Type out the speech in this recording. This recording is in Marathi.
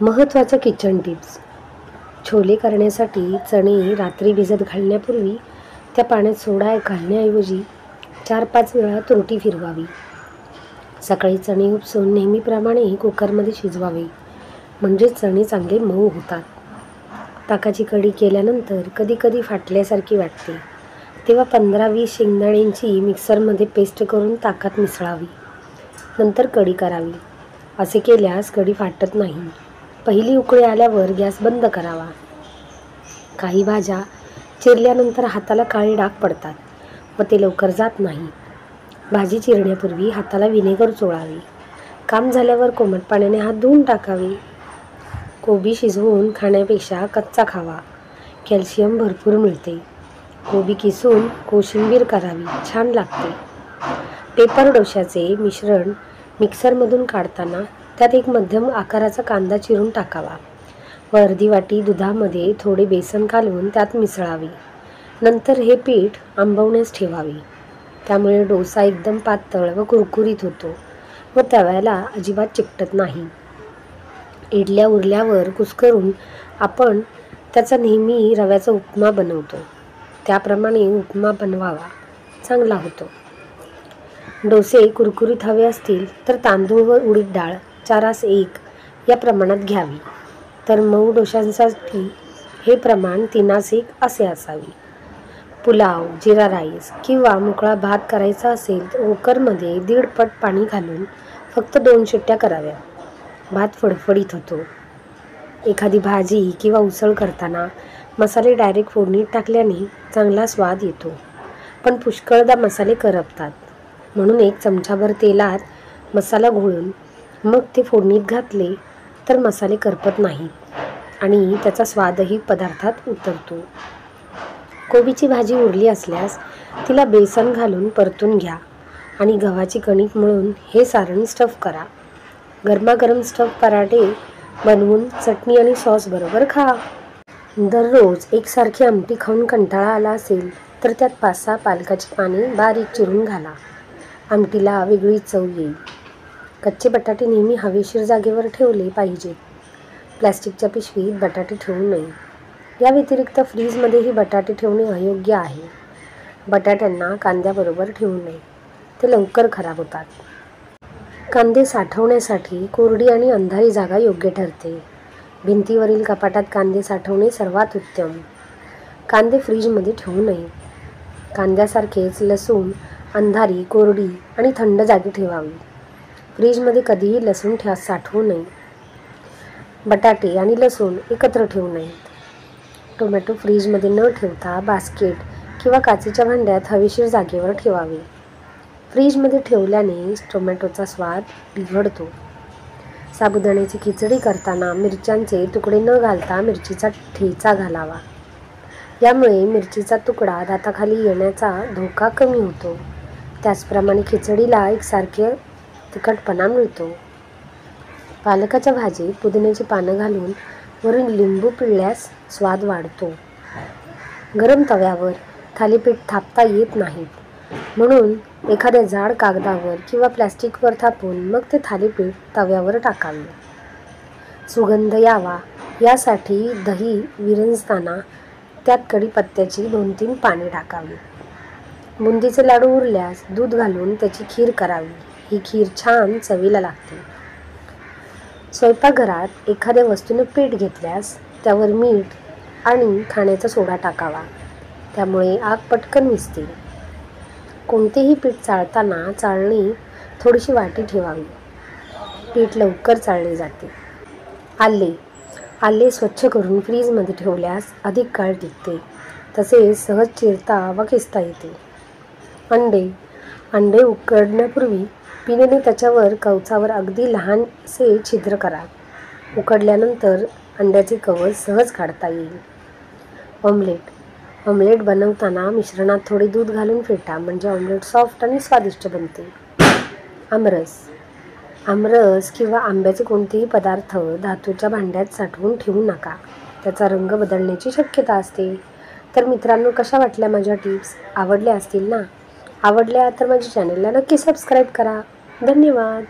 महत्त्वाच्या किचन टिप्स. छोले करण्यासाठी चणे रात्री भिजत घालण्यापूर्वी त्या पाण्यात सोडा घालण्याऐवजी 4-5 वेळा तुरटी फिरवावी. सकाळी चणे उपसून नेहमीप्रमाणे कुकरमध्ये शिजवावे, म्हणजे चणे चांगले मऊ होतात. ताकाची कढी केल्यानंतर कधीकधी फाटल्यासारखी वाटते, तेव्हा 15-20 शेंगदाण्यांची मिक्सरमध्ये पेस्ट करून ताकात मिसळावी. नंतर कढी करावी. असे केल्यास कढी फाटत नाही. पहिली उकळी आल्यावर गॅस बंद करावा. काही भाज्या चिरल्यानंतर हाताला काळे डाग पडतात व ते लवकर जात नाही. भाजी चिरण्यापूर्वी हाताला व्हिनेगर चोळावे. काम झाल्यावर कोमट पाण्याने हात धुवून टाकावे. कोबी शिजवून खाण्यापेक्षा कच्चा खावा. कॅल्शियम भरपूर मिळते. कोबी किसून कोशिंबीर करावी, छान लागते. पेपर डोशाचे मिश्रण मिक्सरमधून काढताना त्यात एक मध्यम आकाराचा कांदा चिरून टाकावा व अर्धी वाटी दुधामध्ये थोडे बेसन घालून त्यात मिसळावे. नंतर हे पीठ आंबवण्यास ठेवावे. त्यामुळे डोसा एकदम पातळ व कुरकुरीत होतो व तव्याला अजिबात चिकटत नाही. इडल्या उरल्यावर कुस्करून आपण त्याचा नेहमी रव्याचा उपमा बनवतो, त्याप्रमाणे उपमा बनवावा, चांगला होतो. डोसे कुरकुरीत हवे असतील तर तांदूळ व उडीद डाळ 4:1 या प्रमाणात घ्यावी, तर मऊ डोशांसाठी हे प्रमाण 3:1 असे असावे. पुलाव, जिरा राईस किंवा मोकळा भात करायचा असेल तर कुकरमध्ये 1.5 पट पाणी घालून फक्त 2 शिट्ट्या कराव्या. भात फडफडीत होतो. एखादी भाजी किंवा उसळ करताना मसाले डायरेक्ट फोडणीत टाकल्याने चांगला स्वाद येतो, पण पुष्कळदा मसाले करपतात. म्हणून 1 चमचाभर तेलात मसाला घोळून मग ते फोडणीत घातले तर मसाले करपत नाहीत आणि त्याचा स्वादही पदार्थात उतरतो. कोबीची भाजी उरली असल्यास तिला बेसन घालून परतून घ्या आणि गव्हाची कणिक मळून हे सारण स्टफ करा. गरमागरम स्टफ पराठे बनवून चटणी आणि सॉस बरोबर खा. दररोज एकसारखी आमटी खाऊन कंटाळा आला असेल तर त्यात 5-6 पालकाची पाने बारीक चिरून घाला. आमटीला वेगळी चव येईल. कच्चे बटाटे नेहमी हवेशीर जागेवर ठेवले पाहिजेत. प्लॅस्टिकच्या पिशवीत बटाटे ठेवू नये. या व्यतिरिक्त फ्रीजमध्येही बटाटे ठेवणे अयोग्य आहे. बटाट्यांना कांद्याबरोबर ठेवू नये, ते लवकर खराब होतात. कांदे साठवण्यासाठी कोरडी आणि अंधारी जागा योग्य ठरते. भिंतीवरील कपाटात कांदे साठवणे सर्वात उत्तम. कांदे फ्रीजमध्ये ठेवू नये. कांद्यासारखेच लसूण अंधारी, कोरडी आणि थंड जागी ठेवावी. फ्रीजमध्ये कधीही लसूण साठवू नये. बटाटे आणि लसूण एकत्र ठेवू नयेत. टोमॅटो फ्रीजमध्ये न ठेवता बास्केट किंवा काचेच्या भांड्यात हवेशीर जागेवर ठेवावे. फ्रीजमध्ये ठेवल्याने टोमॅटोचा स्वाद बिघडतो. साबुदाण्याची खिचडी करताना मिरच्यांचे तुकडे न घालता मिरचीचा ठेचा घालावा. यामुळे मिरचीचा तुकडा दाताखाली येण्याचा धोका कमी होतो. त्याचप्रमाणे खिचडीला एकसारखे तिखटपणा मिळतो. पालकाच्या भाजीत पुदिन्याची पानं घालून वरून लिंबू पिळल्यास स्वाद वाढतो. गरम तव्यावर थालीपीठ थापता येत नाहीत, म्हणून एखाद्या जाड कागदावर किंवा प्लॅस्टिकवर थापून मग ते थालीपीठ तव्यावर टाकावे. सुगंध यावा यासाठी दही विरंजताना त्यात कढीपत्त्याची 2-3 पाने टाकावी. बुंदीचे लाडू उरल्यास दूध घालून त्याची खीर करावी. ही खीर छान चवीला लागते. स्वयंपाकघरात एखाद्या वस्तूने पीठ घेतल्यास त्यावर मीठ आणि खाण्याचा सोडा टाकावा. त्यामुळे आग पटकन विझते. कोणतेही पीठ चाळताना चाळणी थोडीशी वाटी ठेवावी. पीठ लवकर चाळले जाते. आले स्वच्छ करून फ्रीजमध्ये ठेवल्यास अधिक काळ टिकते. तसेच सहज चिरता व किसता येते. अंडे उकडण्यापूर्वी पिनेने त्याच्यावर कवचावर अगदी लहानसे छिद्र करा. उकडल्यानंतर अंड्याचे कवच सहज काढता येईल. ऑमलेट बनवताना मिश्रणात थोडे दूध घालून फेटा, म्हणजे ऑमलेट सॉफ्ट आणि स्वादिष्ट बनते. आमरस किंवा आंब्याचे कोणतेही पदार्थ धातूच्या भांड्यात साठवून ठेवू नका. त्याचा रंग बदलण्याची शक्यता असते. तर मित्रांनो, कशा वाटल्या माझ्या टिप्स? आवडल्या असतील ना? आवडल्या तर माझ्या चॅनलला नक्की सबस्क्राईब करा. धन्यवाद.